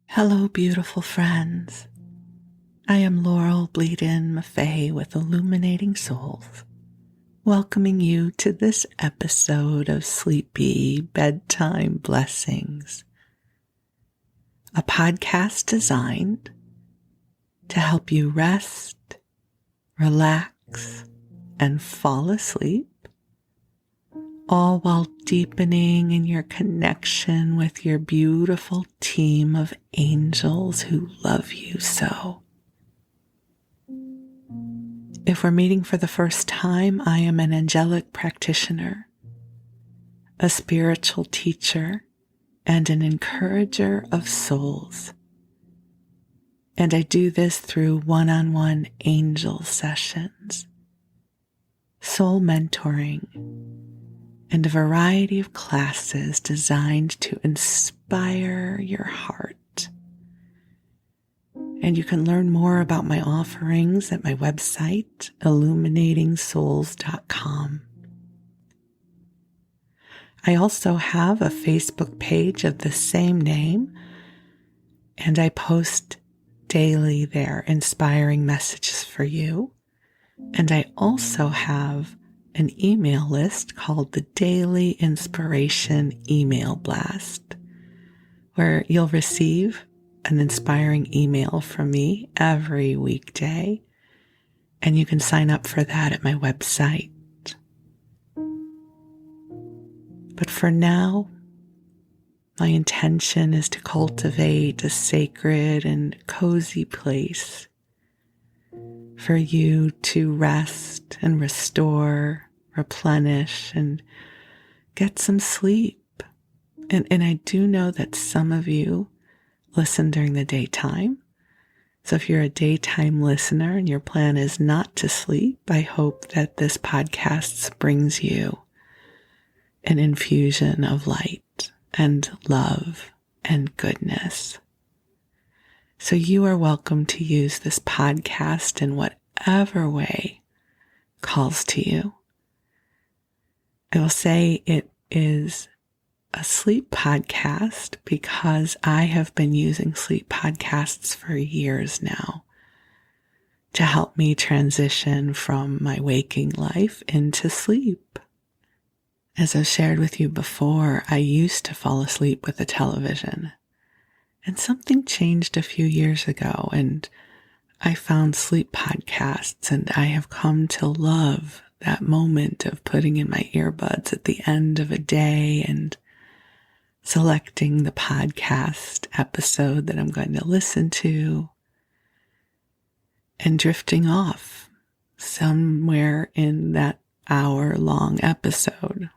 Hello, beautiful friends. I am Laurel Bleadon-Maffei with Illuminating Souls, welcoming you to this episode of Sleepy Bedtime Blessings, a podcast designed to help you rest, relax, and fall asleep, all while deepening in your connection with your beautiful team of angels who love you so. If we're meeting for the first time, I am an angelic practitioner, a spiritual teacher, and an encourager of souls. And I do this through one-on-one angel sessions, soul mentoring, and a variety of classes designed to inspire your heart. And you can learn more about my offerings at my website, illuminatingsouls.com. I also have a Facebook page of the same name, and I post daily there inspiring messages for you. And I also have an email list called the Daily Inspiration Email Blast, where you'll receive an inspiring email from me every weekday, and you can sign up for that at my website. But for now, my intention is to cultivate a sacred and cozy place for you to rest and restore, replenish, and get some sleep. And I do know that some of you listen during the daytime. So if you're a daytime listener and your plan is not to sleep, I hope that this podcast brings you an infusion of light and love and goodness. So you are welcome to use this podcast in whatever way calls to you. I will say it is a sleep podcast because I have been using sleep podcasts for years now to help me transition from my waking life into sleep. As I've shared with you before, I used to fall asleep with the television. And something changed a few years ago, and I found sleep podcasts, and I have come to love that moment of putting in my earbuds at the end of a day and selecting the podcast episode that I'm going to listen to and drifting off somewhere in that hour-long episode.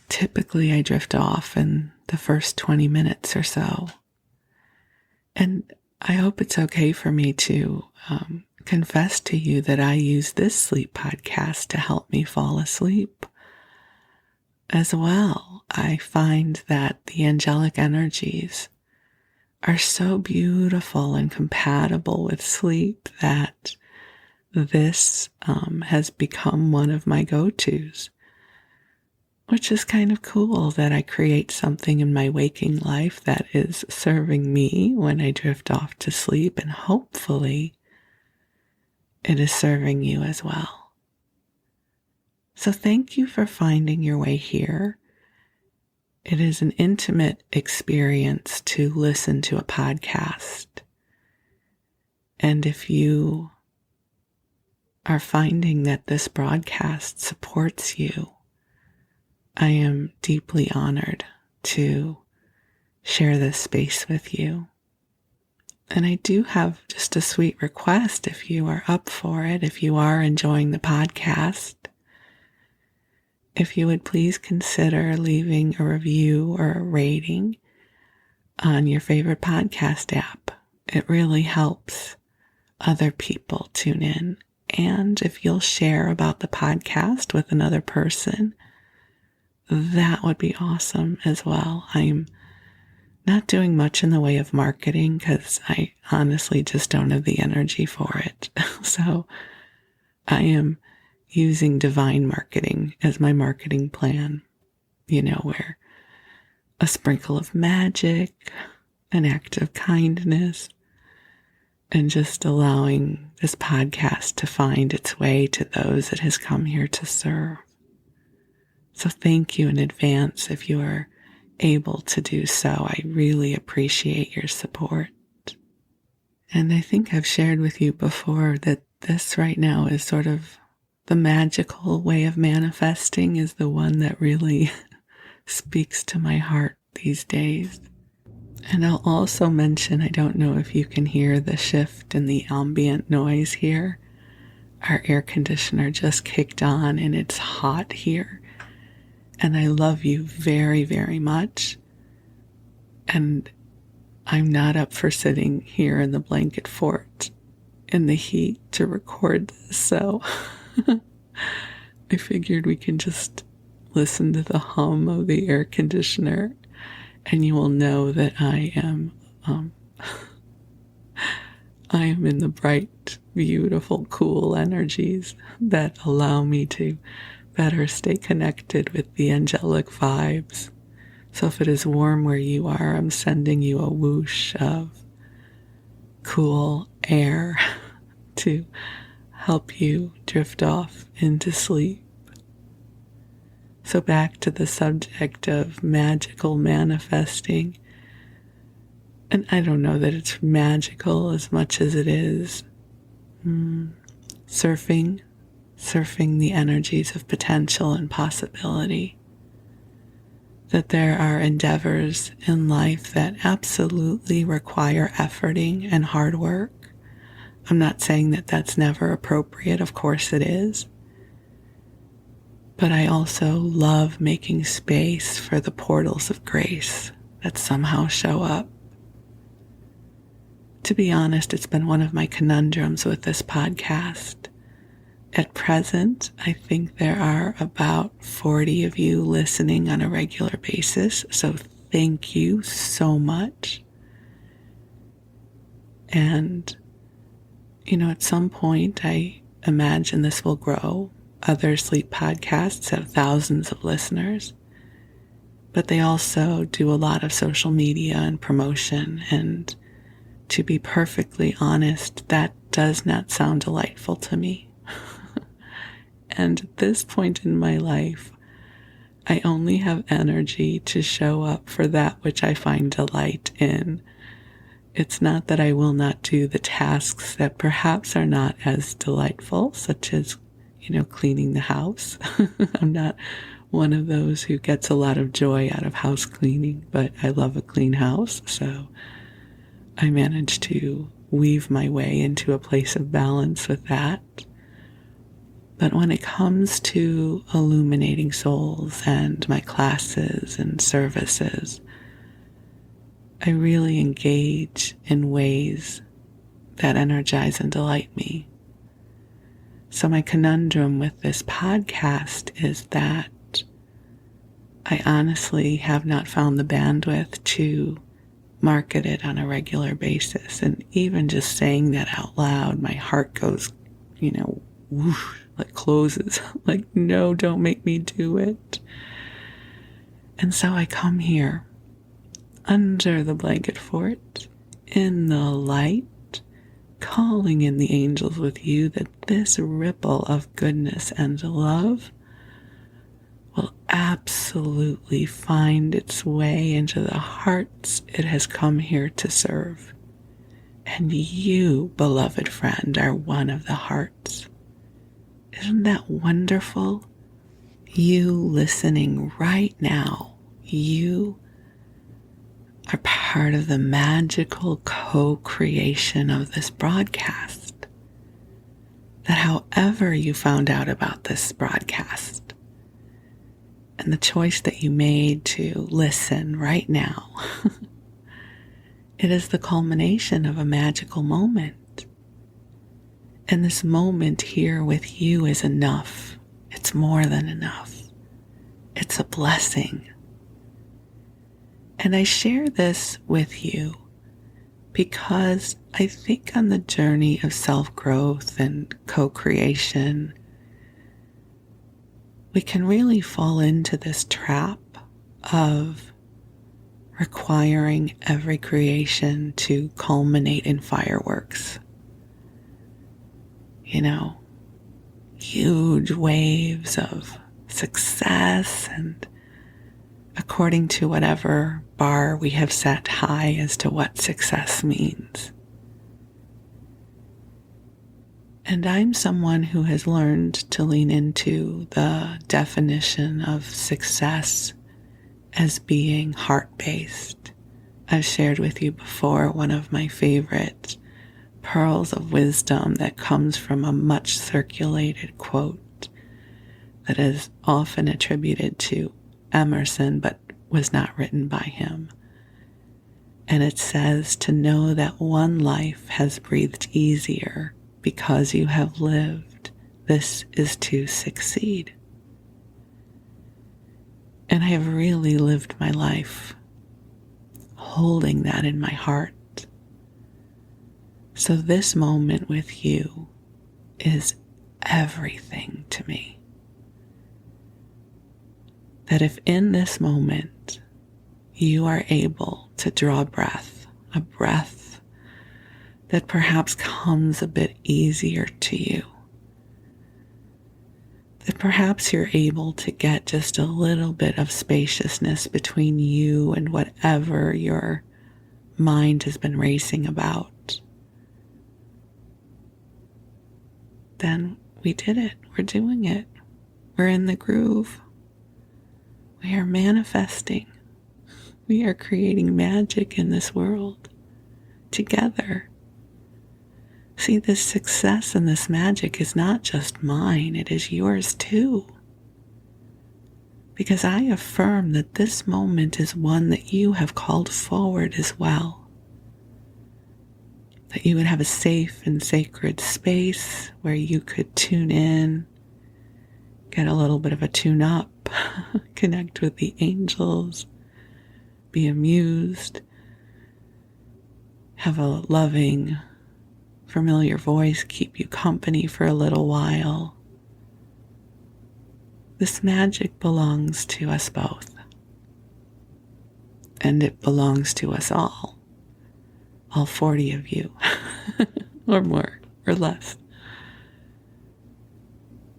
Typically, I drift off in the first 20 minutes or so. And I hope it's okay for me to confess to you that I use this sleep podcast to help me fall asleep as well. I find that the angelic energies are so beautiful and compatible with sleep that this has become one of my go-tos, which is kind of cool that I create something in my waking life that is serving me when I drift off to sleep, and hopefully it is serving you as well. So thank you for finding your way here. It is an intimate experience to listen to a podcast. And if you are finding that this broadcast supports you, I am deeply honored to share this space with you. And I do have just a sweet request if you are up for it, if you are enjoying the podcast, if you would please consider leaving a review or a rating on your favorite podcast app. It really helps other people tune in. And if you'll share about the podcast with another person, that would be awesome as well. I'm not doing much in the way of marketing because I honestly just don't have the energy for it. So I am using divine marketing as my marketing plan, where a sprinkle of magic, an act of kindness, and just allowing this podcast to find its way to those it has come here to serve. So thank you in advance if you are able to do so. I really appreciate your support. And I think I've shared with you before that this right now is sort of the magical way of manifesting, is the one that really speaks to my heart these days. And I'll also mention, I don't know if you can hear the shift in the ambient noise here. Our air conditioner just kicked on and it's hot here. And I love you very, very much. And I'm not up for sitting here in the blanket fort in the heat to record this. So I figured we can just listen to the hum of the air conditioner and you will know that I am in the bright, beautiful, cool energies that allow me to better stay connected with the angelic vibes. So if it is warm where you are, I'm sending you a whoosh of cool air to help you drift off into sleep. So back to the subject of magical manifesting. And I don't know that it's magical as much as it is surfing the energies of potential and possibility. That there are endeavors in life that absolutely require efforting and hard work. I'm not saying that that's never appropriate, of course it is. But I also love making space for the portals of grace that somehow show up. To be honest, it's been one of my conundrums with this podcast. At present, I think there are about 40 of you listening on a regular basis, so thank you so much. And, at some point, I imagine this will grow. Other sleep podcasts have thousands of listeners, but they also do a lot of social media and promotion, and to be perfectly honest, that does not sound delightful to me. And at this point in my life, I only have energy to show up for that which I find delight in. It's not that I will not do the tasks that perhaps are not as delightful, such as, cleaning the house. I'm not one of those who gets a lot of joy out of house cleaning, but I love a clean house, so I manage to weave my way into a place of balance with that. But when it comes to illuminating souls and my classes and services, I really engage in ways that energize and delight me. So my conundrum with this podcast is that I honestly have not found the bandwidth to market it on a regular basis. And even just saying that out loud, my heart goes, whoosh, like closes. Like, no, don't make me do it. And so I come here under the blanket fort, in the light, calling in the angels with you that this ripple of goodness and love will absolutely find its way into the hearts it has come here to serve. And you, beloved friend, are one of the hearts. Isn't that wonderful? You listening right now, you are part of the magical co-creation of this broadcast. That however you found out about this broadcast and the choice that you made to listen right now, it is the culmination of a magical moment. And this moment here with you is enough. It's more than enough. It's a blessing. And I share this with you because I think on the journey of self-growth and co-creation, we can really fall into this trap of requiring every creation to culminate in fireworks. You know, huge waves of success, and according to whatever bar we have set high as to what success means. And I'm someone who has learned to lean into the definition of success as being heart-based. I've shared with you before one of my favorite pearls of wisdom that comes from a much circulated quote that is often attributed to Emerson but was not written by him. And it says, to know that one life has breathed easier because you have lived, this is to succeed. And I have really lived my life holding that in my heart. So this moment with you is everything to me. That if in this moment you are able to draw a breath that perhaps comes a bit easier to you, that perhaps you're able to get just a little bit of spaciousness between you and whatever your mind has been racing about, then we did it. We're doing it. We're in the groove. We are manifesting. We are creating magic in this world together. See, this success and this magic is not just mine, it is yours too. Because I affirm that this moment is one that you have called forward as well. That you would have a safe and sacred space where you could tune in, get a little bit of a tune up, connect with the angels, be amused, have a loving, familiar voice keep you company for a little while. This magic belongs to us both, and it belongs to us all 40 of you, or more, or less.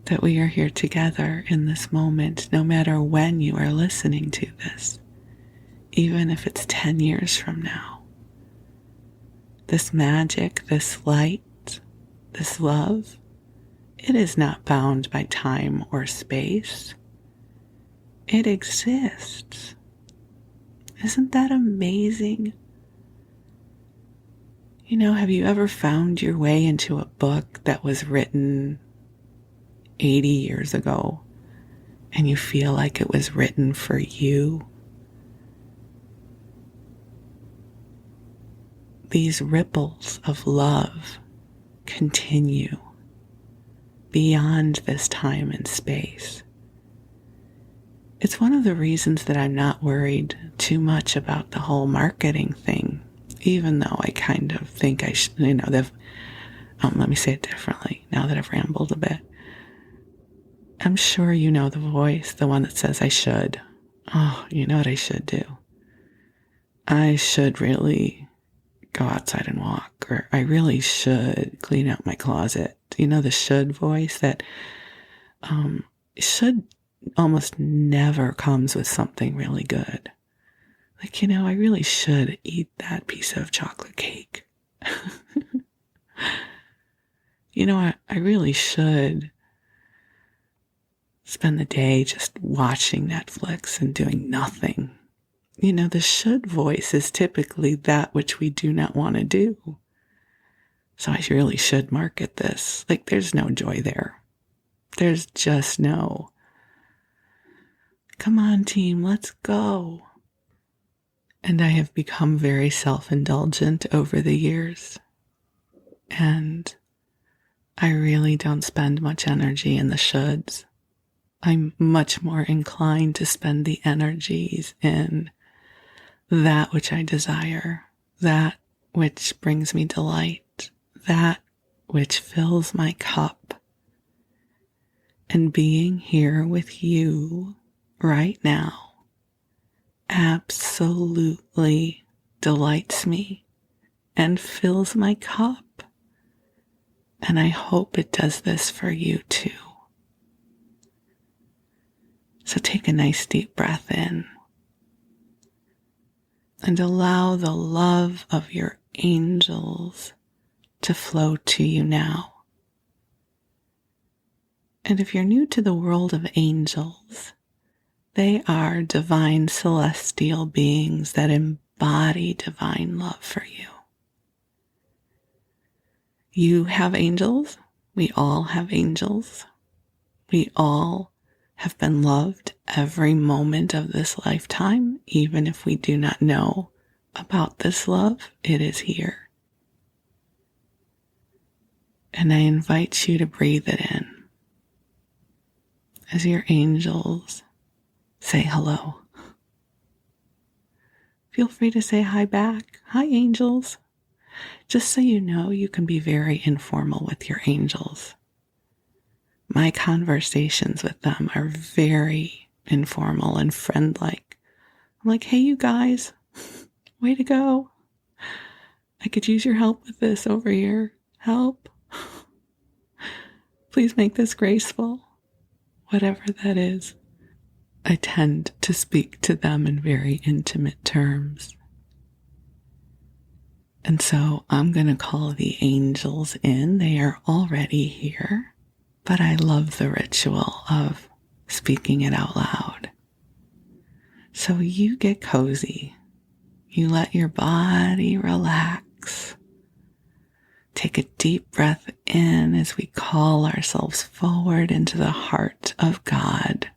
That we are here together in this moment, no matter when you are listening to this, even if it's 10 years from now. This magic, this light, this love, it is not bound by time or space. It exists. Isn't that amazing? You know, have you ever found your way into a book that was written 80 years ago and you feel like it was written for you? These ripples of love continue beyond this time and space. It's one of the reasons that I'm not worried too much about the whole marketing thing, even though I kind of think I should, let me say it differently now that I've rambled a bit. I'm sure you know the voice, the one that says I should. Oh, you know what I should do? I should really go outside and walk, or I really should clean out my closet. You know, the should voice that should almost never comes with something really good. Like, I really should eat that piece of chocolate cake. I really should spend the day just watching Netflix and doing nothing. The should voice is typically that which we do not want to do. So I really should market this. Like, there's no joy there. There's just no, come on team, let's go. And I have become very self-indulgent over the years. And I really don't spend much energy in the shoulds. I'm much more inclined to spend the energies in that which I desire, that which brings me delight, that which fills my cup. And being here with you right now absolutely delights me and fills my cup. And I hope it does this for you too. So take a nice deep breath in and allow the love of your angels to flow to you now. And if you're new to the world of angels, they are divine celestial beings that embody divine love for you. You have angels. We all have angels. We all have been loved every moment of this lifetime, even if we do not know about this love, it is here. And I invite you to breathe it in as your angels say hello. Feel free to say hi back. Hi, angels. Just so you know, you can be very informal with your angels. My conversations with them are very informal and friend-like. I'm like, hey, you guys, way to go. I could use your help with this over here. Help. Please make this graceful. Whatever that is. I tend to speak to them in very intimate terms. And so I'm going to call the angels in. They are already here, but I love the ritual of speaking it out loud. So you get cozy. You let your body relax. Take a deep breath in as we call ourselves forward into the heart of God.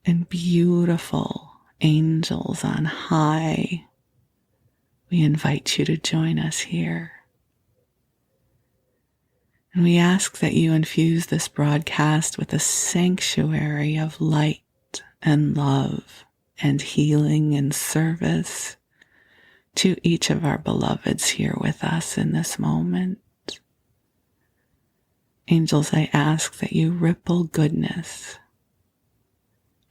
And beautiful angels on high, we invite you to join us here. And we ask that you infuse this broadcast with a sanctuary of light and love and healing and service to each of our beloveds here with us in this moment. Angels, I ask that you ripple goodness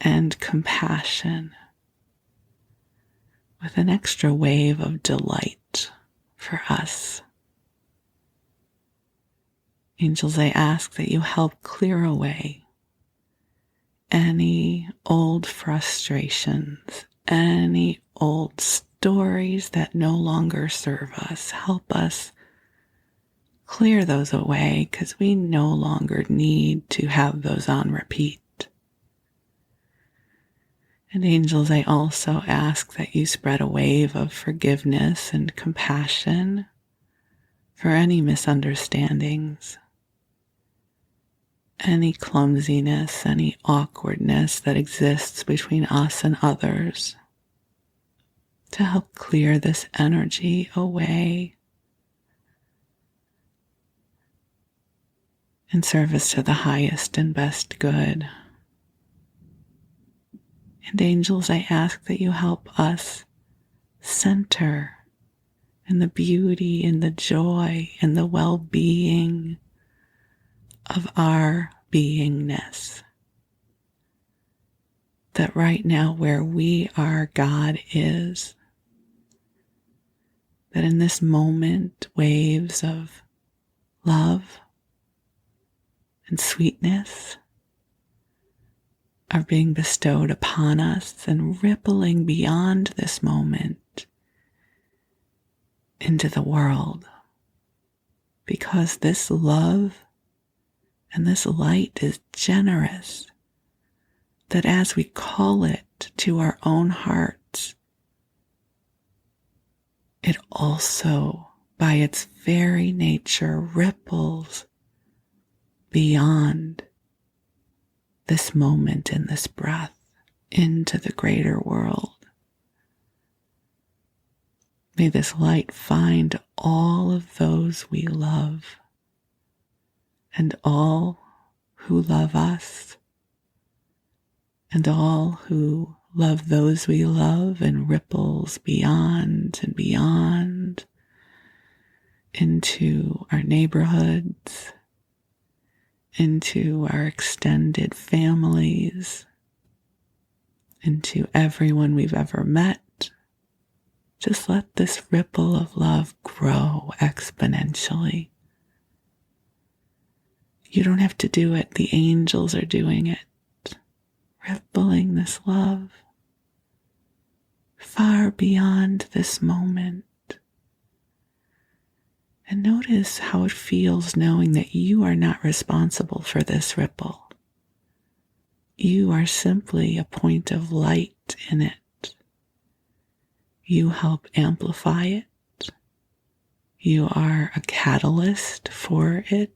and compassion with an extra wave of delight for us. Angels, I ask that you help clear away any old frustrations, any old stories that no longer serve us. Help us clear those away because we no longer need to have those on repeat. And angels, I also ask that you spread a wave of forgiveness and compassion for any misunderstandings, any clumsiness, any awkwardness that exists between us and others, to help clear this energy away in service to the highest and best good. And angels, I ask that you help us center in the beauty and the joy and the well-being of our beingness. That right now where we are, God is. That in this moment, waves of love and sweetness are being bestowed upon us and rippling beyond this moment into the world. Because this love and this light is generous, that as we call it to our own hearts, it also, by its very nature, ripples beyond this moment and this breath into the greater world. May this light find all of those we love and all who love us and all who love those we love, and ripples beyond and beyond into our neighborhoods, into our extended families, into everyone we've ever met. Just let this ripple of love grow exponentially. You don't have to do it. The angels are doing it. Rippling this love far beyond this moment. And notice how it feels knowing that you are not responsible for this ripple. You are simply a point of light in it. You help amplify it. You are a catalyst for it.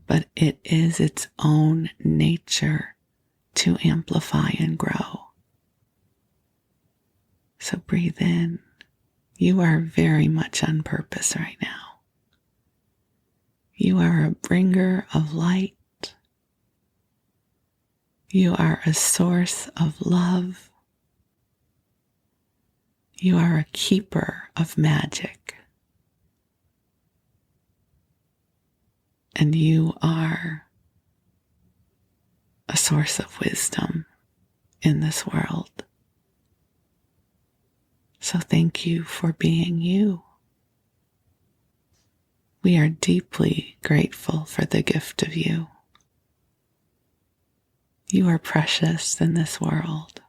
But it is its own nature to amplify and grow. So breathe in. You are very much on purpose right now. You are a bringer of light. You are a source of love. You are a keeper of magic. And you are a source of wisdom in this world. So thank you for being you. We are deeply grateful for the gift of you. You are precious in this world.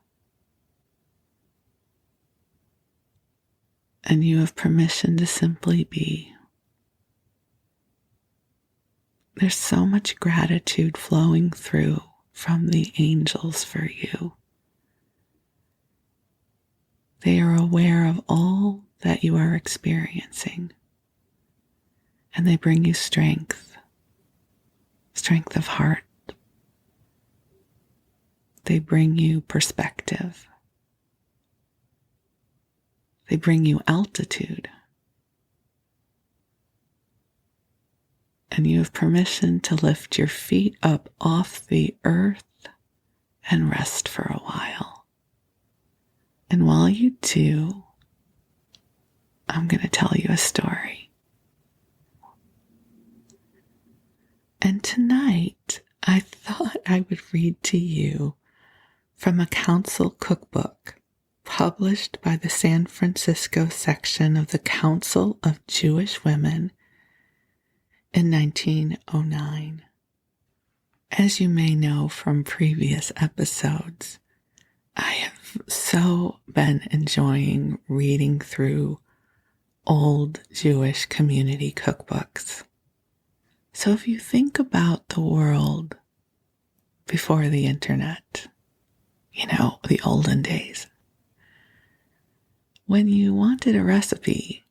And you have permission to simply be. There's so much gratitude flowing through from the angels for you. They are aware of all that you are experiencing. And they bring you strength of heart. They bring you perspective. They bring you altitude. And you have permission to lift your feet up off the earth and rest for a while. And while you do, I'm going to tell you a story. And tonight, I thought I would read to you from a Council Cookbook published by the San Francisco section of the Council of Jewish Women in 1909. As you may know from previous episodes, I have so been enjoying reading through old Jewish community cookbooks. So if you think about the world before the internet, the olden days, when you wanted a recipe,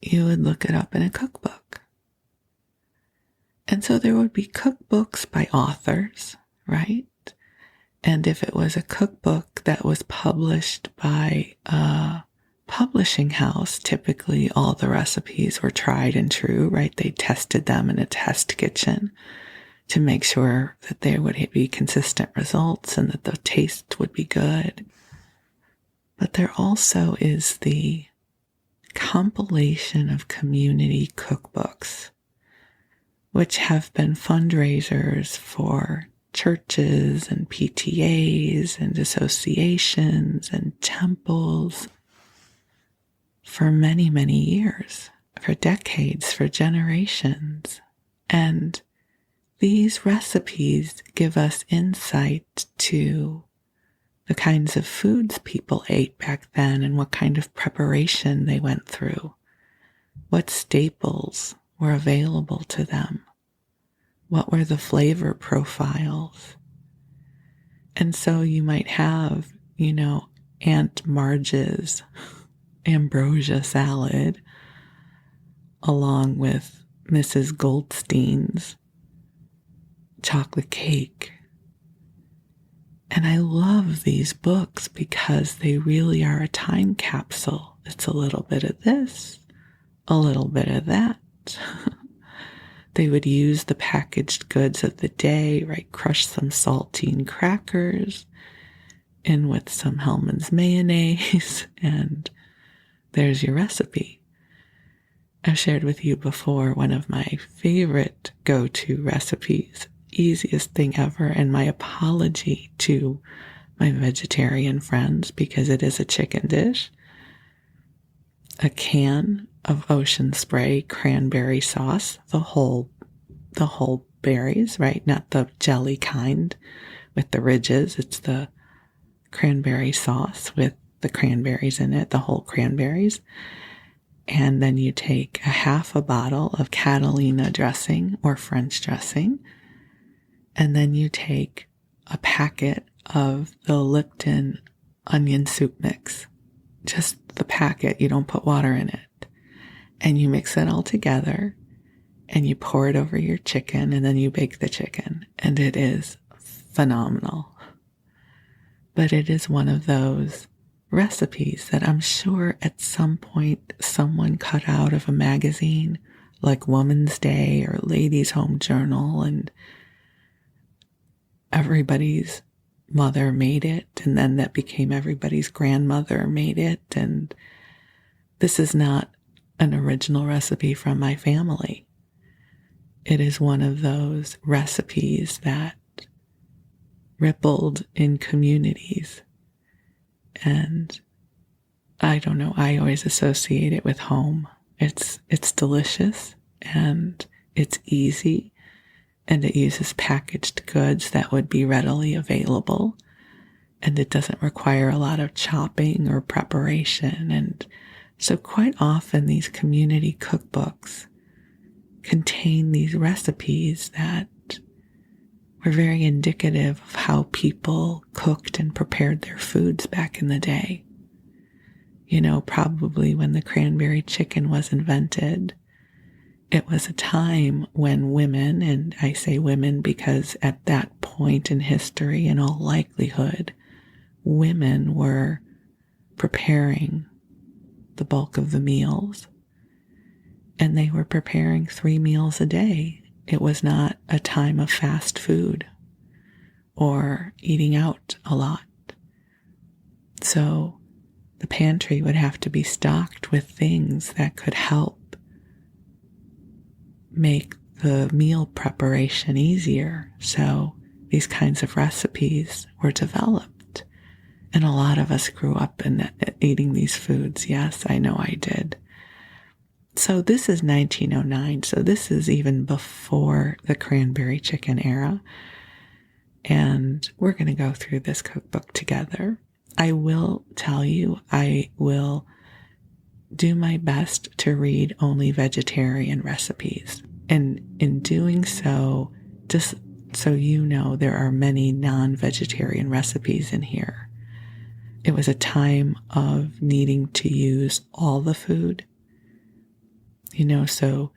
you would look it up in a cookbook. And so there would be cookbooks by authors, right? And if it was a cookbook that was published by a publishing house, typically all the recipes were tried and true, right? They tested them in a test kitchen to make sure that there would be consistent results and that the taste would be good. But there also is the compilation of community cookbooks, which have been fundraisers for churches and PTAs and associations and temples for many, many years, for decades, for generations. And these recipes give us insight to the kinds of foods people ate back then and what kind of preparation they went through, what staples were available to them, what were the flavor profiles. And so you might have, Aunt Marge's ambrosia salad along with Mrs. Goldstein's chocolate cake. And I love these books because they really are a time capsule. It's a little bit of this, a little bit of that. They would use the packaged goods of the day, right? Crush some saltine crackers in with some Hellmann's mayonnaise, and there's your recipe. I've shared with you before one of my favorite go-to recipes easiest thing ever. And my apology to my vegetarian friends, because it is a chicken dish. A can of Ocean Spray cranberry sauce, the whole berries, right? Not the jelly kind with the ridges. It's the cranberry sauce with the cranberries in it, the whole cranberries. And then you take a half a bottle of Catalina dressing or French dressing. And then you take a packet of the Lipton onion soup mix. Just the packet. You don't put water in it. And you mix it all together and you pour it over your chicken and then you bake the chicken. And it is phenomenal. But it is one of those recipes that I'm sure at some point someone cut out of a magazine like Woman's Day or Ladies' Home Journal, and everybody's mother made it, and then that became everybody's grandmother made it. And this is not an original recipe from my family. It is one of those recipes that rippled in communities. And I don't know, I always associate it with home. It's delicious and it's easy, and it uses packaged goods that would be readily available, and it doesn't require a lot of chopping or preparation. And so quite often these community cookbooks contain these recipes that were very indicative of how people cooked and prepared their foods back in the day. You know, probably when the cranberry chicken was invented, it was a time when women, and I say women because at that point in history, in all likelihood, women were preparing the bulk of the meals, and they were preparing 3 meals a day. It was not a time of fast food or eating out a lot. So the pantry would have to be stocked with things that could help make the meal preparation easier. So these kinds of recipes were developed. And a lot of us grew up in eating these foods. Yes, I know I did. So this is 1909. So this is even before the cranberry chicken era. And we're going to go through this cookbook together. I will tell you, I will do my best to read only vegetarian recipes. And in doing so, just so you know, there are many non-vegetarian recipes in here. It was a time of needing to use all the food. You know, so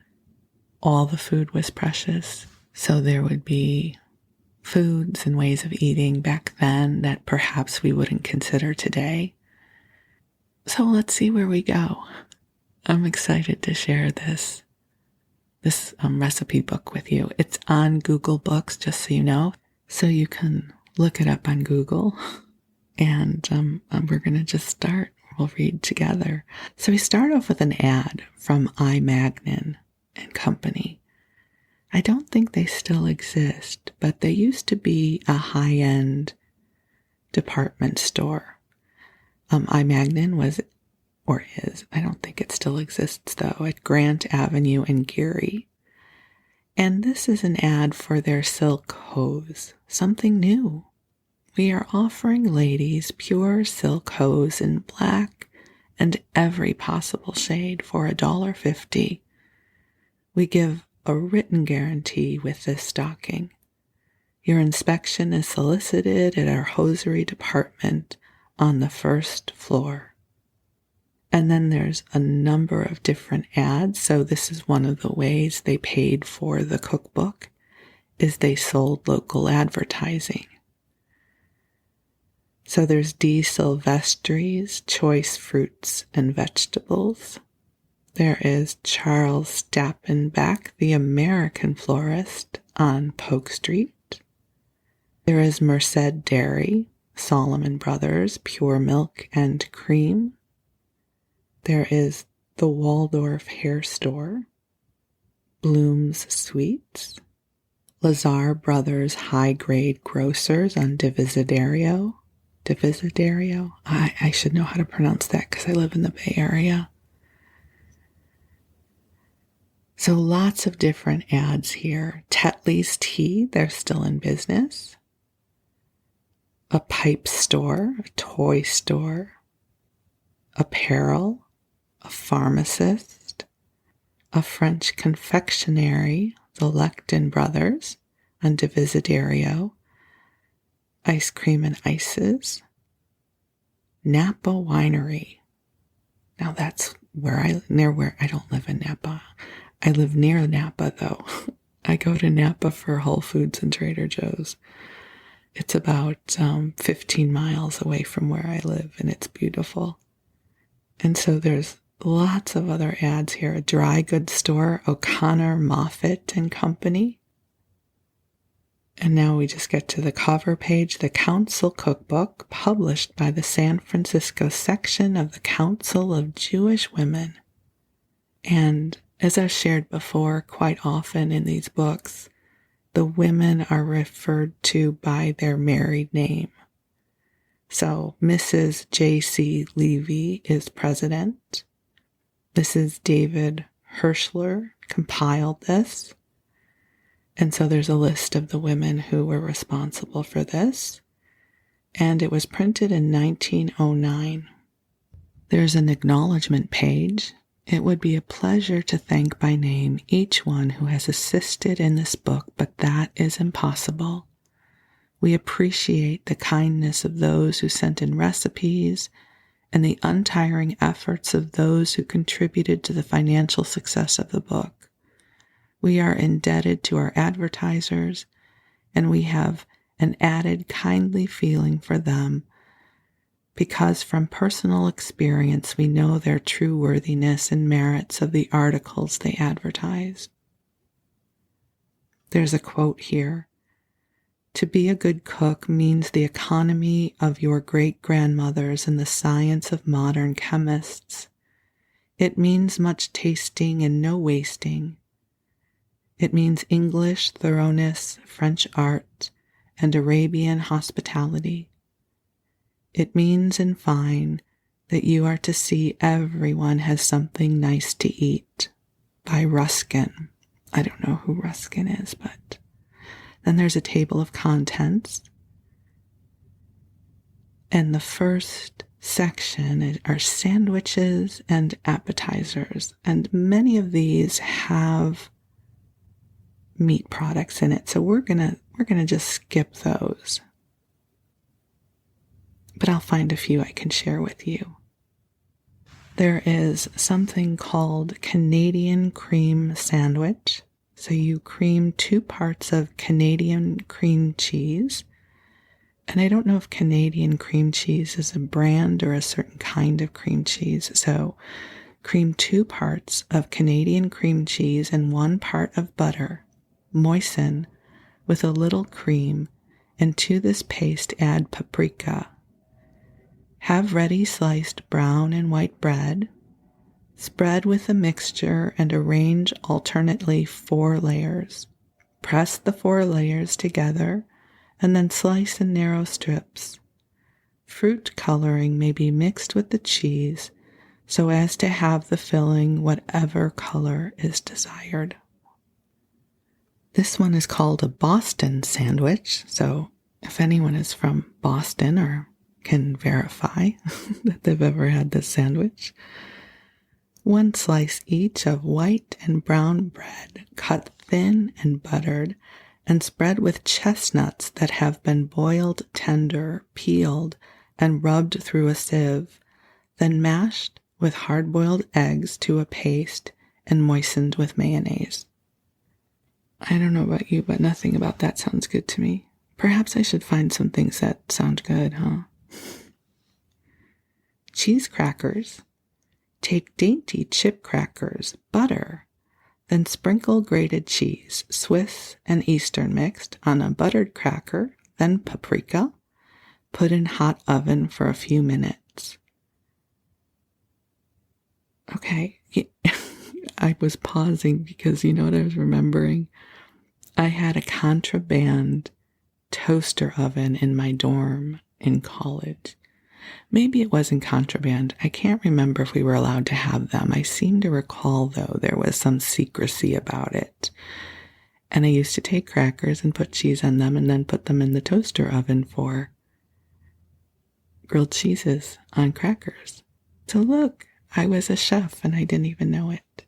all the food was precious. So there would be foods and ways of eating back then that perhaps we wouldn't consider today. So let's see where we go. I'm excited to share this recipe book with you. It's on Google Books, just so you know. So you can look it up on Google. And we're going to just start. We'll read together. So we start off with an ad from I. Magnin and Company. I don't think they still exist, but they used to be a high-end department store. I. Magnin was, or is, I don't think it still exists though, at Grant Avenue in Geary. And this is an ad for their silk hose, something new. We are offering ladies pure silk hose in black and every possible shade for $1.50. We give a written guarantee with this stocking. Your inspection is solicited at our hosiery department on the first floor. And then there's a number of different ads. So this is one of the ways they paid for the cookbook, is they sold local advertising. So there's D. Silvestri's Choice Fruits and Vegetables. There is Charles Stappenbach, the American florist, on Polk Street. There is Merced Dairy, Solomon Brothers, Pure Milk and Cream. There is the Waldorf Hair Store, Bloom's Sweets, Lazar Brothers high-grade grocers on Divisodario. Divisodario? I should know how to pronounce that because I live in the Bay Area. So lots of different ads here. Tetley's Tea, they're still in business. A pipe store, a toy store, apparel, a pharmacist, a French confectionery, the Lecton Brothers on Divisodario, ice cream and ices, Napa Winery. Now that's I don't live in Napa. I live near Napa though. I go to Napa for Whole Foods and Trader Joe's. It's about 15 miles away from where I live, and it's beautiful. And so there's lots of other ads here. A dry goods store, O'Connor, Moffett and Company. And now we just get to the cover page, the Council Cookbook, published by the San Francisco section of the Council of Jewish Women. And as I've shared before, quite often in these books, the women are referred to by their married name. So Mrs. J.C. Levy is president. Mrs. David Hirschler compiled this. And so there's a list of the women who were responsible for this. And it was printed in 1909. There's an acknowledgement page. It would be a pleasure to thank by name each one who has assisted in this book, but that is impossible. We appreciate the kindness of those who sent in recipes and the untiring efforts of those who contributed to the financial success of the book. We are indebted to our advertisers, and we have an added kindly feeling for them because from personal experience we know their true worthiness and merits of the articles they advertise. There's a quote here. To be a good cook means the economy of your great-grandmothers and the science of modern chemists. It means much tasting and no wasting. It means English thoroughness, French art, and Arabian hospitality. It means, in fine, that you are to see everyone has something nice to eat. By Ruskin. I don't know who Ruskin is, but then there's a table of contents. And the first section are sandwiches and appetizers. And many of these have meat products in it. So we're gonna just skip those. But I'll find a few I can share with you. There is something called Canadian cream sandwich. So you cream 2 parts of Canadian cream cheese. And I don't know if Canadian cream cheese is a brand or a certain kind of cream cheese. So cream 2 parts of Canadian cream cheese and 1 part of butter. Moisten with a little cream, and to this paste add paprika. Have ready sliced brown and white bread. Spread with the mixture and arrange alternately 4 layers. Press the 4 layers together and then slice in narrow strips. Fruit coloring may be mixed with the cheese so as to have the filling whatever color is desired. This one is called a Boston sandwich, so if anyone is from Boston or can verify that they've ever had this sandwich. 1 slice each of white and brown bread, cut thin and buttered, and spread with chestnuts that have been boiled tender, peeled, and rubbed through a sieve, then mashed with hard-boiled eggs to a paste and moistened with mayonnaise. I don't know about you, but nothing about that sounds good to me. Perhaps I should find some things that sound good, huh? Cheese crackers. Take dainty chip crackers, butter, then sprinkle grated cheese, Swiss and Eastern mixed, on a buttered cracker, then paprika. Put in hot oven for a few minutes. Okay, I was pausing because you know what I was remembering? I had a contraband toaster oven in my dorm in college. Maybe it wasn't contraband. I can't remember if we were allowed to have them. I seem to recall, though, there was some secrecy about it. And I used to take crackers and put cheese on them and then put them in the toaster oven for grilled cheeses on crackers. So look, I was a chef and I didn't even know it.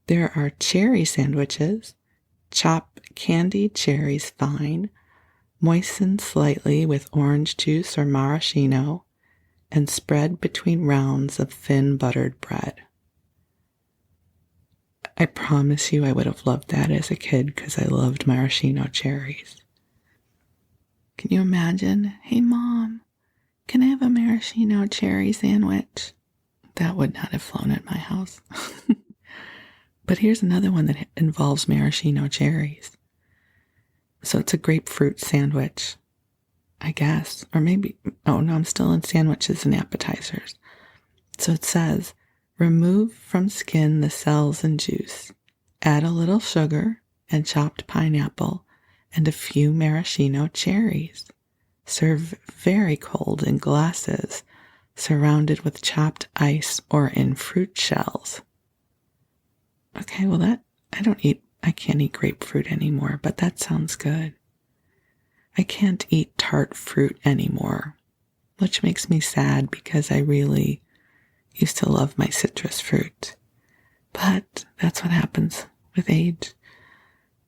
There are cherry sandwiches. Chop candied cherries fine, moisten slightly with orange juice or maraschino, and spread between rounds of thin buttered bread. I promise you I would have loved that as a kid because I loved maraschino cherries. Can you imagine? Hey, Mom, can I have a maraschino cherry sandwich? That would not have flown at my house. But here's another one that involves maraschino cherries. So it's a grapefruit sandwich, I guess. Or maybe, oh no, I'm still in sandwiches and appetizers. So it says, remove from skin the cells and juice. Add a little sugar and chopped pineapple and a few maraschino cherries. Serve very cold in glasses, surrounded with chopped ice or in fruit shells. Okay, well I can't eat grapefruit anymore, but that sounds good. I can't eat tart fruit anymore, which makes me sad because I really used to love my citrus fruit. But that's what happens with age.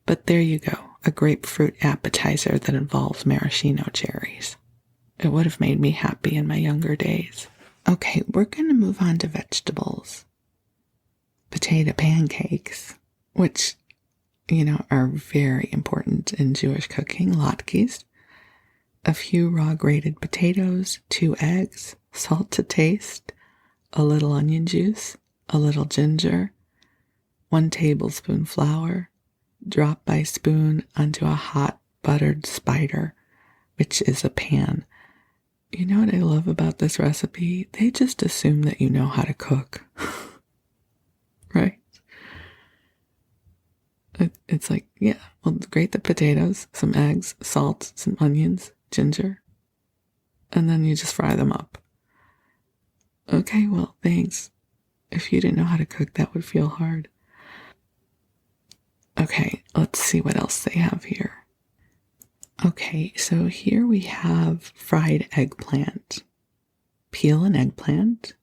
But there you go, a grapefruit appetizer that involves maraschino cherries. It would have made me happy in my younger days. Okay, we're going to move on to vegetables. Potato pancakes, which, are very important in Jewish cooking, latkes. A few raw grated potatoes, 2 eggs, salt to taste, a little onion juice, a little ginger, 1 tablespoon flour, drop by spoon onto a hot buttered spider, which is a pan. You know what I love about this recipe? They just assume that you know how to cook. Right? It's like, yeah, well, grate the potatoes, some eggs, salt, some onions, ginger, and then you just fry them up. Okay, well, thanks. If you didn't know how to cook, that would feel hard. Okay, let's see what else they have here. Okay, so here we have fried eggplant. Peel an eggplant,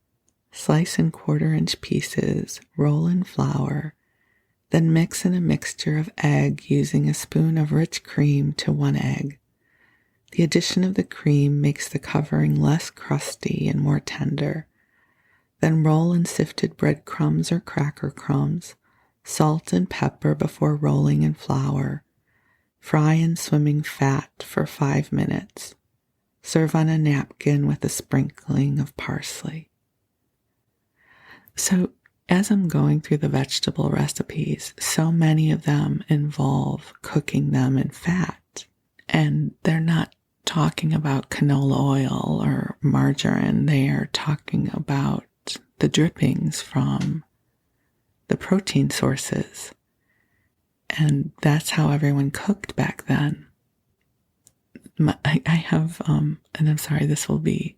slice in 1/4-inch pieces, roll in flour, then mix in a mixture of egg using a spoon of rich cream to 1 egg. The addition of the cream makes the covering less crusty and more tender. Then roll in sifted breadcrumbs or cracker crumbs, salt and pepper before rolling in flour. Fry in swimming fat for 5 minutes. Serve on a napkin with a sprinkling of parsley. So, as I'm going through the vegetable recipes, so many of them involve cooking them in fat. And they're not talking about canola oil or margarine. They are talking about the drippings from the protein sources. And that's how everyone cooked back then. I have, and I'm sorry, this will be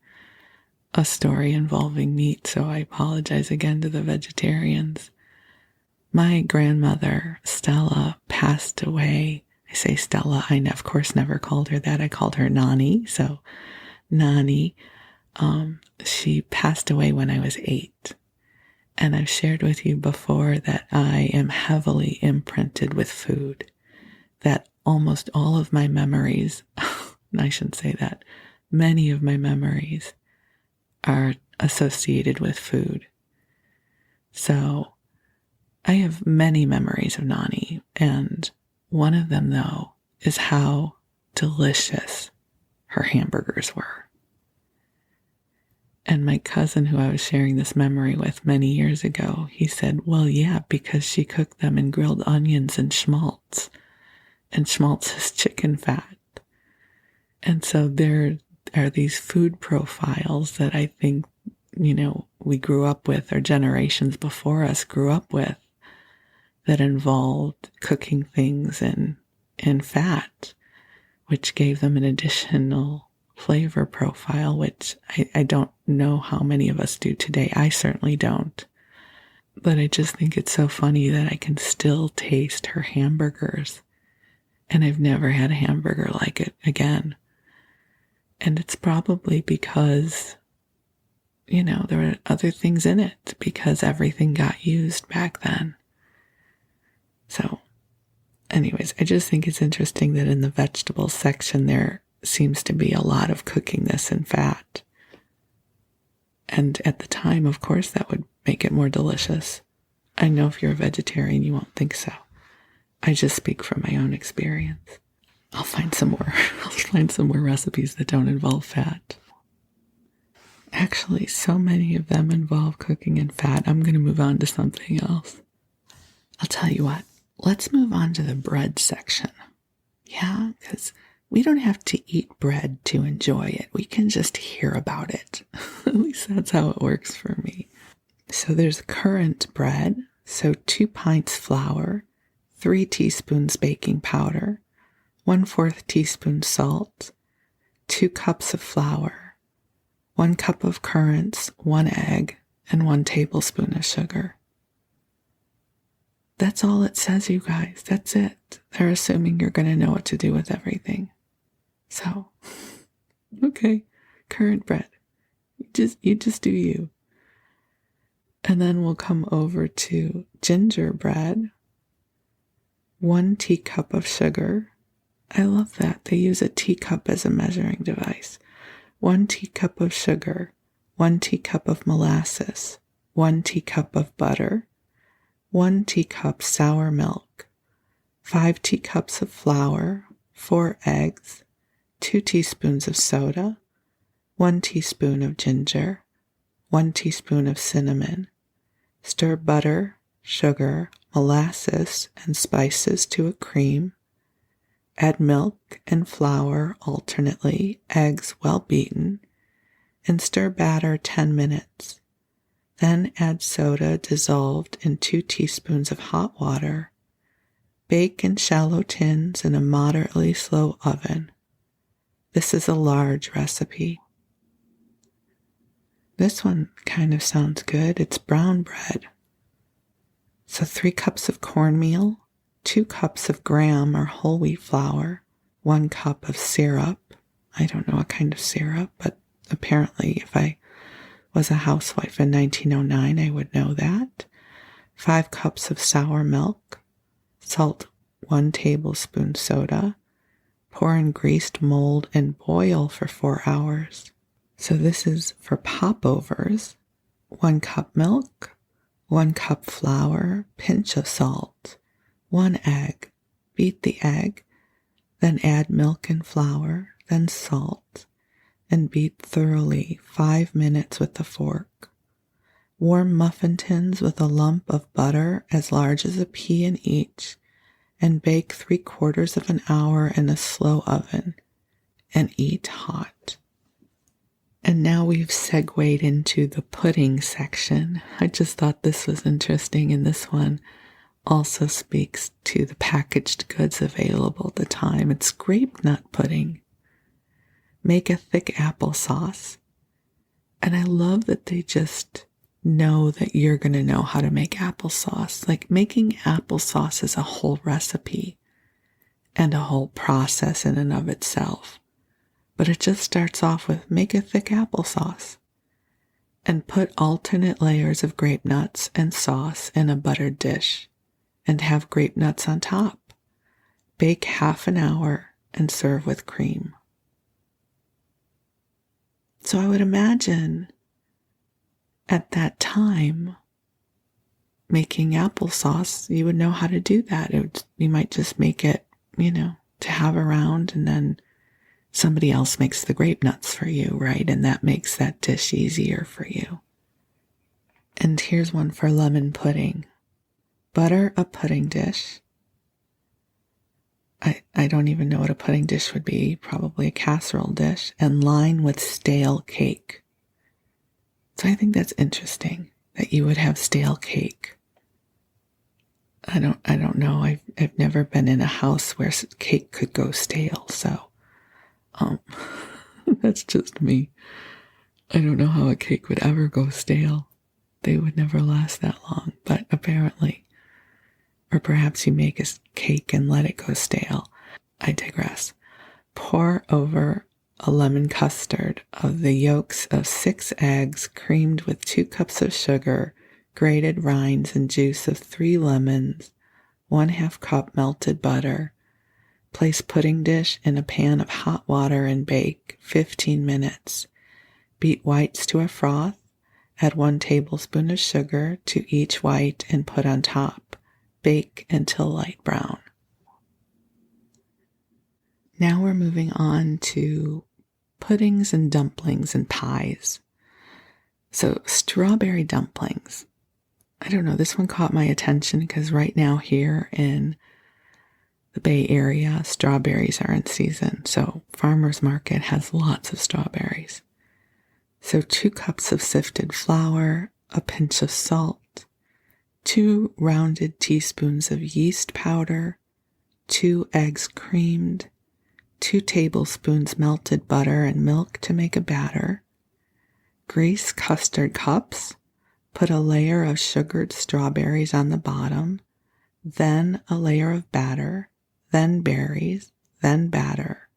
a story involving meat, so I apologize again to the vegetarians. My grandmother, Stella, passed away. I say Stella, I of course never called her that. I called her Nani. So Nani, she passed away when I was 8. And I've shared with you before that I am heavily imprinted with food, that almost all of my memories, I shouldn't say that, many of my memories are associated with food. So I have many memories of Nani, and one of them, though, is how delicious her hamburgers were. And my cousin, who I was sharing this memory with many years ago, he said, well, yeah, because she cooked them in grilled onions and schmaltz. And schmaltz is chicken fat. And so there are these food profiles that I think, we grew up with, or generations before us grew up with, that involved cooking things in fat, which gave them an additional flavor profile, which I don't know how many of us do today. I certainly don't. But I just think it's so funny that I can still taste her hamburgers, and I've never had a hamburger like it again. And it's probably because, there were other things in it, because everything got used back then. So, anyways, I just think it's interesting that in the vegetables section there seems to be a lot of cooking this in fat. And at the time, of course, that would make it more delicious. I know if you're a vegetarian, you won't think so. I just speak from my own experience. I'll find some more recipes that don't involve fat. Actually, so many of them involve cooking in fat. I'm going to move on to something else. I'll tell you what, let's move on to the bread section. Yeah, because we don't have to eat bread to enjoy it. We can just hear about it. At least that's how it works for me. So there's currant bread. So 2 pints flour, 3 teaspoons baking powder, 1/4 teaspoon salt, 2 cups of flour, 1 cup of currants, 1 egg, and 1 tablespoon of sugar. That's all it says, you guys. That's it. They're assuming you're going to know what to do with everything. So, okay, currant bread. You just do you. And then we'll come over to gingerbread, 1 teacup of sugar. I love that. They use a teacup as a measuring device. 1 teacup of sugar, 1 teacup of molasses, 1 teacup of butter, 1 teacup sour milk, 5 teacups of flour, 4 eggs, 2 teaspoons of soda, 1 teaspoon of ginger, 1 teaspoon of cinnamon. Stir butter, sugar, molasses, and spices to a cream. Add milk and flour alternately, eggs well beaten, and stir batter 10 minutes. Then add soda dissolved in 2 teaspoons of hot water. Bake in shallow tins in a moderately slow oven. This is a large recipe. This one kind of sounds good. It's brown bread. So 3 cups of cornmeal, 2 cups of graham or whole wheat flour, 1 cup of syrup. I don't know what kind of syrup, but apparently if I was a housewife in 1909, I would know that. 5 cups of sour milk, salt 1 tablespoon soda, pour in greased mold and boil for 4 hours. So this is for popovers. 1 cup milk, 1 cup flour, pinch of salt, 1 egg. Beat the egg, then add milk and flour, then salt, and beat thoroughly 5 minutes with a fork. Warm muffin tins with a lump of butter as large as a pea in each, and bake 3/4 of an hour in a slow oven, and eat hot. And now we've segued into the pudding section. I just thought this was interesting, and this one also speaks to the packaged goods available at the time. It's grape nut pudding. Make a thick applesauce. And I love that they just know that you're going to know how to make applesauce. Like, making applesauce is a whole recipe and a whole process in and of itself. But it just starts off with make a thick applesauce and put alternate layers of grape nuts and sauce in a buttered dish and have grape nuts on top. Bake half an hour and serve with cream. So I would imagine at that time, making applesauce, you would know how to do that. You might just make it, to have around, and then somebody else makes the grape nuts for you, right? And that makes that dish easier for you. And here's one for lemon pudding. Butter a pudding dish. I don't even know what a pudding dish would be, probably a casserole dish, and line with stale cake. So I think that's interesting that you would have stale cake. I don't know. I've never been in a house where cake could go stale, so um, that's just me. I don't know how a cake would ever go stale. They would never last that long, but apparently, or perhaps you make a cake and let it go stale. I digress. Pour over a lemon custard of the yolks of 6 eggs creamed with 2 cups of sugar, grated rinds and juice of 3 lemons, 1/2 cup melted butter. Place pudding dish in a pan of hot water and bake 15 minutes. Beat whites to a froth. Add 1 tablespoon of sugar to each white and put on top. Bake until light brown. Now we're moving on to puddings and dumplings and pies. So strawberry dumplings. I don't know, this one caught my attention because right now here in the Bay Area, strawberries are in season. So farmer's market has lots of strawberries. So 2 cups of sifted flour, a pinch of salt, 2 rounded teaspoons of yeast powder, 2 eggs creamed, 2 tablespoons melted butter and milk to make a batter. Grease custard cups. Put a layer of sugared strawberries on the bottom, then a layer of batter, then berries, then batter.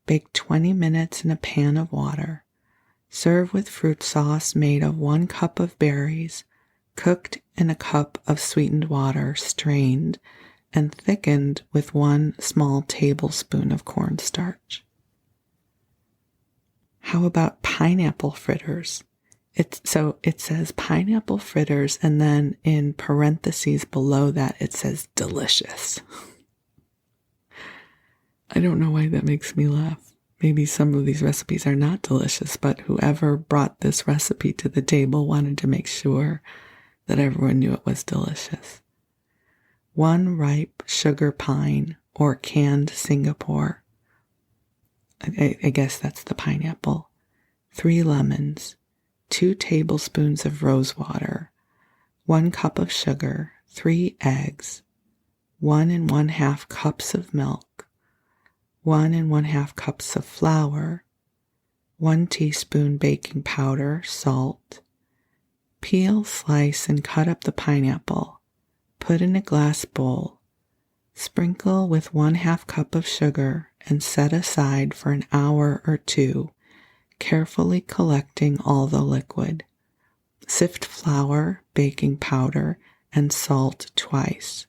Bake 20 minutes in a pan of water. Serve with fruit sauce made of 1 cup of berries, cooked in a cup of sweetened water, strained, and thickened with 1 small tablespoon of cornstarch. How about pineapple fritters? It says pineapple fritters, and then in parentheses below that it says delicious. I don't know why that makes me laugh. Maybe some of these recipes are not delicious, but whoever brought this recipe to the table wanted to make sure that everyone knew it was delicious. 1 ripe sugar pine or canned Singapore. I guess that's the pineapple. 3 lemons. 2 tablespoons of rose water, 1 cup of sugar, 3 eggs, 1 1/2 cups of milk, 1 1/2 cups of flour, 1 teaspoon baking powder, salt. Peel, slice, and cut up the pineapple. Put in a glass bowl. Sprinkle with 1/2 cup of sugar and set aside for an hour or 2. Carefully collecting all the liquid. Sift flour, baking powder, and salt twice.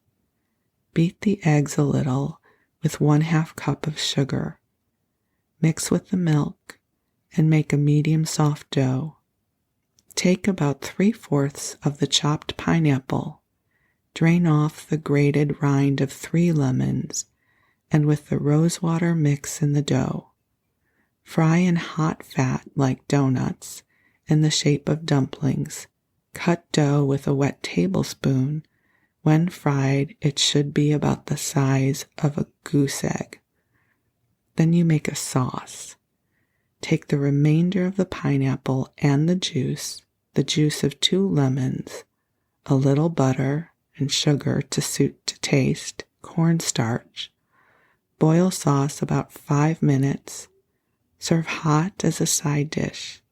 Beat the eggs a little with 1/2 cup of sugar. Mix with the milk and make a medium soft dough. Take about 3/4 of the chopped pineapple. Drain off the grated rind of 3 lemons, and with the rosewater mix in the dough. Fry in hot fat like donuts in the shape of dumplings. Cut dough with a wet tablespoon. When fried, it should be about the size of a goose egg. Then you make a sauce. Take the remainder of the pineapple and the juice of 2 lemons, a little butter and sugar to suit to taste, cornstarch. Boil sauce about 5 minutes. Serve hot as a side dish.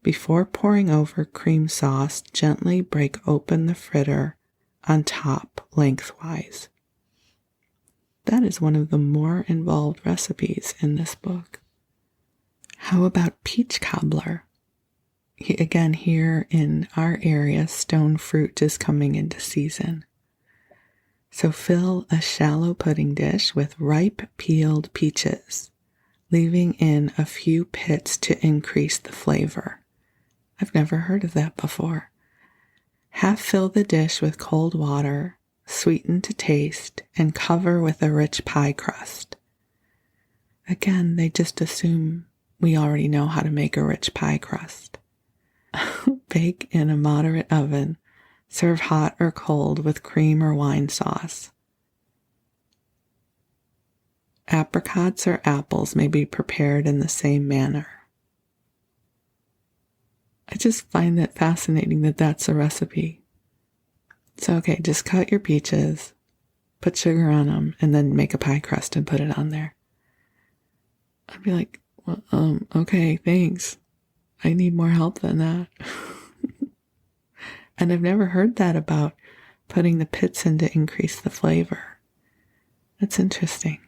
Before pouring over cream sauce, gently break open the fritter on top lengthwise. That is one of the more involved recipes in this book. How about peach cobbler? Again, here in our area, stone fruit is coming into season. So fill a shallow pudding dish with ripe peeled peaches, leaving in a few pits to increase the flavor. I've never heard of that before. Half fill the dish with cold water, sweeten to taste, and cover with a rich pie crust. Again, they just assume we already know how to make a rich pie crust. Bake in a moderate oven. Serve hot or cold with cream or wine sauce. Apricots or apples may be prepared in the same manner. I just find that fascinating that that's a recipe. So, okay, just cut your peaches, put sugar on them, and then make a pie crust and put it on there. I'd be like, well, okay, thanks. I need more help than that. And I've never heard that about putting the pits in to increase the flavor. That's interesting.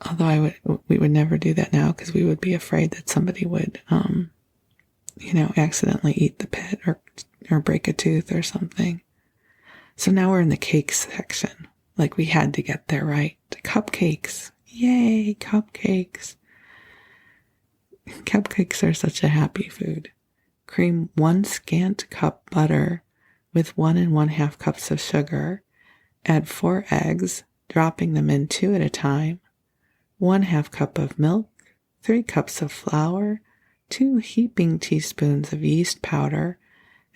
Although we would never do that now because we would be afraid that somebody would, accidentally eat the pit or break a tooth or something. So now we're in the cakes section. Like we had to get there, right? Cupcakes. Yay, cupcakes. Cupcakes are such a happy food. Cream 1 scant cup butter with 1 1/2 cups of sugar. Add 4 eggs, dropping them in 2 at a time. 1/2 cup of milk, 3 cups of flour, 2 heaping teaspoons of yeast powder,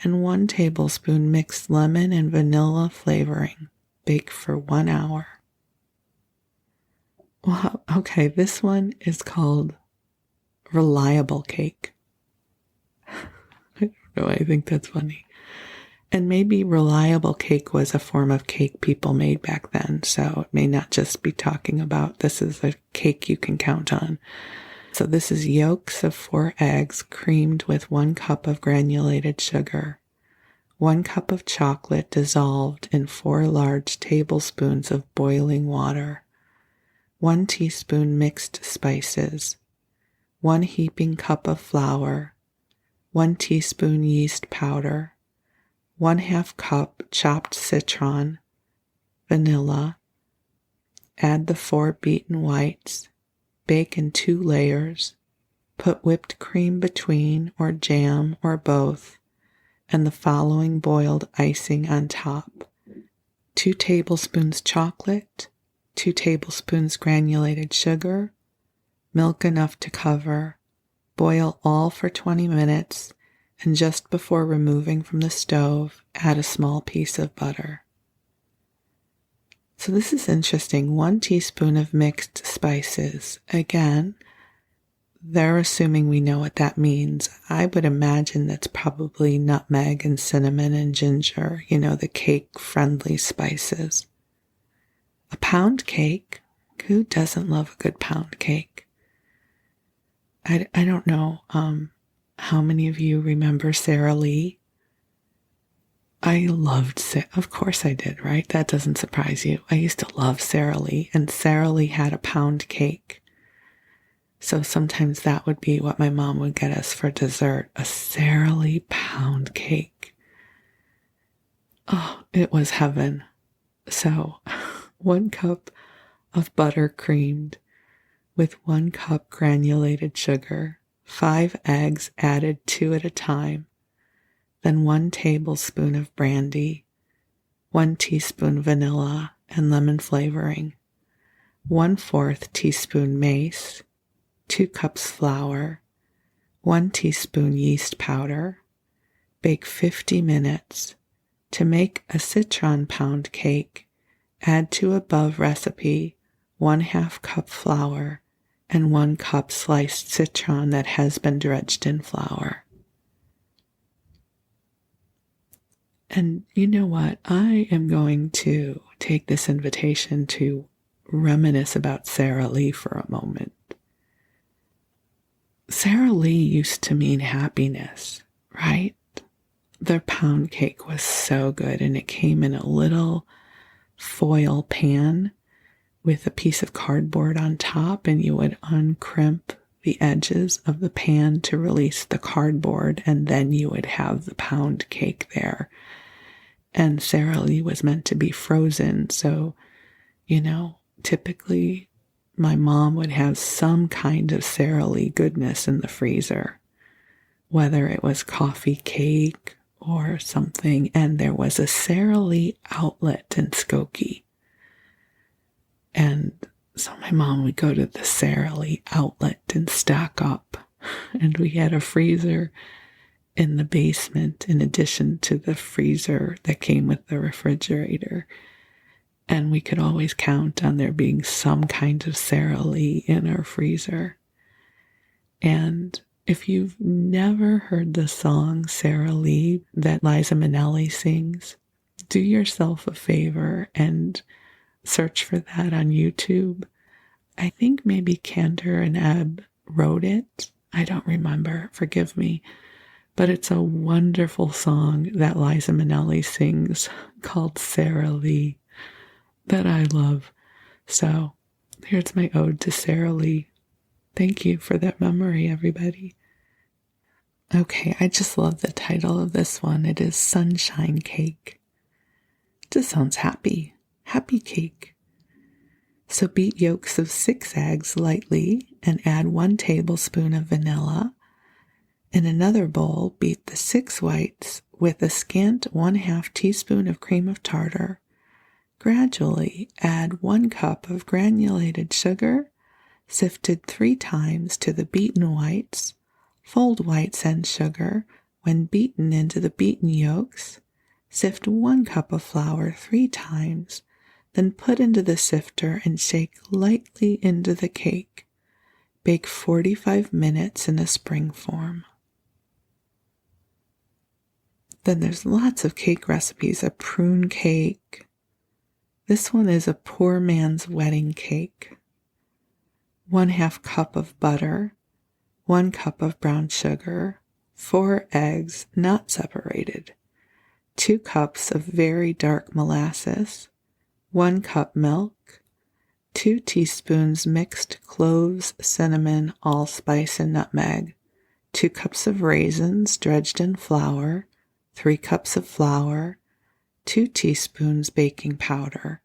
and 1 tablespoon mixed lemon and vanilla flavoring. Bake for 1 hour. Well, okay, this one is called Reliable Cake. I don't know, I think that's funny. And maybe reliable cake was a form of cake people made back then, so it may not just be talking about this is a cake you can count on. So this is yolks of 4 eggs creamed with 1 cup of granulated sugar, 1 cup of chocolate dissolved in 4 large tablespoons of boiling water, 1 teaspoon mixed spices, 1 heaping cup of flour, 1 teaspoon yeast powder, 1/2 cup chopped citron, vanilla. Add the 4 beaten whites. Bake in 2 layers. Put whipped cream between or jam or both, and the following boiled icing on top. 2 tablespoons chocolate, 2 tablespoons granulated sugar, milk enough to cover. Boil all for 20 minutes. And just before removing from the stove, add a small piece of butter. So this is interesting. 1 teaspoon of mixed spices. Again, they're assuming we know what that means. I would imagine that's probably nutmeg and cinnamon and ginger, the cake-friendly spices. A pound cake. Who doesn't love a good pound cake? I don't know. How many of you remember Sara Lee? I loved of course I did, right? That doesn't surprise you. I used to love Sara Lee, and Sara Lee had a pound cake. So sometimes that would be what my mom would get us for dessert, a Sara Lee pound cake. Oh, it was heaven. So 1 cup of butter creamed with 1 cup granulated sugar. 5 eggs added 2 at a time, then 1 tablespoon of brandy, 1 teaspoon vanilla and lemon flavoring, 1/4 teaspoon mace, 2 cups flour, 1 teaspoon yeast powder. Bake 50 minutes. To make a citron pound cake, add to above recipe 1/2 cup flour and 1 cup sliced citron that has been dredged in flour. And you know what? I am going to take this invitation to reminisce about Sara Lee for a moment. Sara Lee used to mean happiness, right? Their pound cake was so good, and it came in a little foil pan with a piece of cardboard on top, and you would uncrimp the edges of the pan to release the cardboard, and then you would have the pound cake there. And Sara Lee was meant to be frozen, so, typically my mom would have some kind of Sara Lee goodness in the freezer, whether it was coffee cake or something, and there was a Sara Lee outlet in Skokie. And so my mom would go to the Sara Lee outlet and stock up. And we had a freezer in the basement in addition to the freezer that came with the refrigerator. And we could always count on there being some kind of Sara Lee in our freezer. And if you've never heard the song Sara Lee that Liza Minnelli sings, do yourself a favor and search for that on YouTube. I think maybe Cantor and Ebb wrote it. I don't remember. Forgive me. But it's a wonderful song that Liza Minnelli sings called Sara Lee that I love. So here's my ode to Sara Lee. Thank you for that memory, everybody. Okay, I just love the title of this one. It is Sunshine Cake. It just sounds happy. Happy cake. So beat yolks of 6 eggs lightly and add 1 tablespoon of vanilla. In another bowl, beat the 6 whites with a scant 1/2 teaspoon of cream of tartar. Gradually add 1 cup of granulated sugar, sifted 3 times to the beaten whites. Fold whites and sugar when beaten into the beaten yolks. Sift 1 cup of flour 3 times, then put into the sifter and shake lightly into the cake. Bake 45 minutes in a spring form. Then there's lots of cake recipes. A prune cake. This one is a poor man's wedding cake. 1/2 cup of butter, 1 cup of brown sugar, 4 eggs not separated, 2 cups of very dark molasses, 1 cup milk, 2 teaspoons mixed cloves, cinnamon, allspice, and nutmeg, 2 cups of raisins dredged in flour, 3 cups of flour, 2 teaspoons baking powder.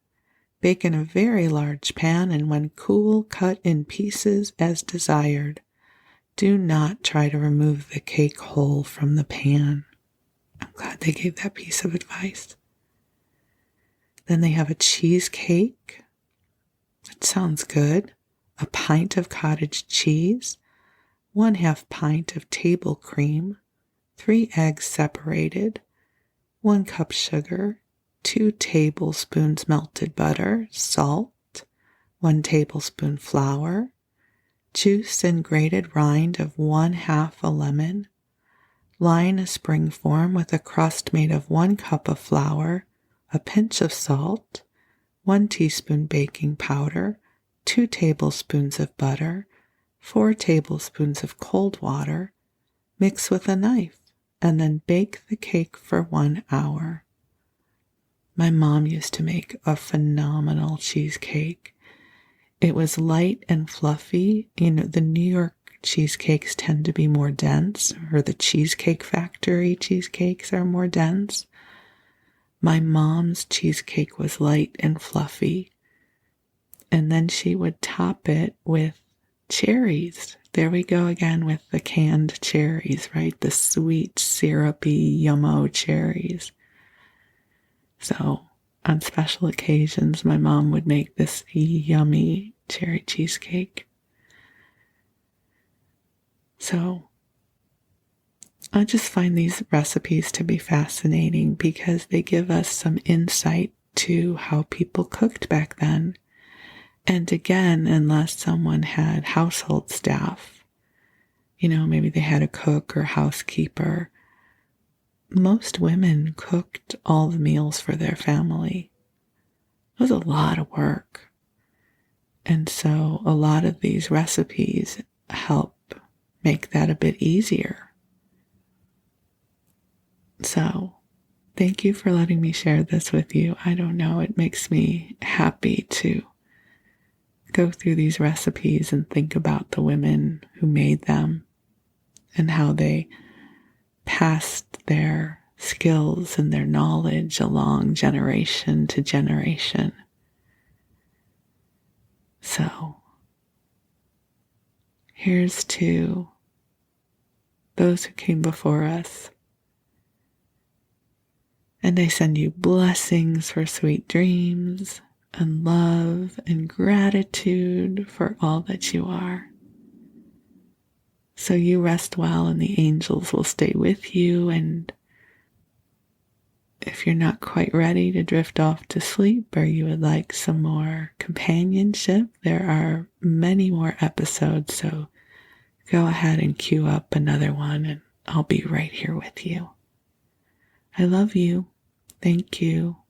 Bake in a very large pan and when cool, cut in pieces as desired. Do not try to remove the cake whole from the pan. I'm glad they gave that piece of advice. Then they have a cheesecake. It sounds good. A pint of cottage cheese, 1/2 pint of table cream, 3 eggs separated, 1 cup sugar, 2 tablespoons melted butter, salt, 1 tablespoon flour, juice and grated rind of 1/2 a lemon. Line a spring form with a crust made of 1 cup of flour, a pinch of salt, 1 teaspoon baking powder, 2 tablespoons of butter, 4 tablespoons of cold water. Mix with a knife and then bake the cake for 1 hour. My mom used to make a phenomenal cheesecake. It was light and fluffy. You know, the New York cheesecakes tend to be more dense, or the Cheesecake Factory cheesecakes are more dense. My mom's cheesecake was light and fluffy. And then she would top it with cherries. There we go again with the canned cherries, right? The sweet, syrupy, yummo cherries. So on special occasions, my mom would make this yummy cherry cheesecake. So I just find these recipes to be fascinating because they give us some insight to how people cooked back then. And again, unless someone had household staff, you know, maybe they had a cook or housekeeper, most women cooked all the meals for their family. It was a lot of work. And so a lot of these recipes help make that a bit easier. So thank you for letting me share this with you. I don't know, it makes me happy to go through these recipes and think about the women who made them and how they passed their skills and their knowledge along generation to generation. So here's to those who came before us. And I send you blessings for sweet dreams and love and gratitude for all that you are. So you rest well and the angels will stay with you. And if you're not quite ready to drift off to sleep or you would like some more companionship, there are many more episodes. So go ahead and queue up another one and I'll be right here with you. I love you. Thank you.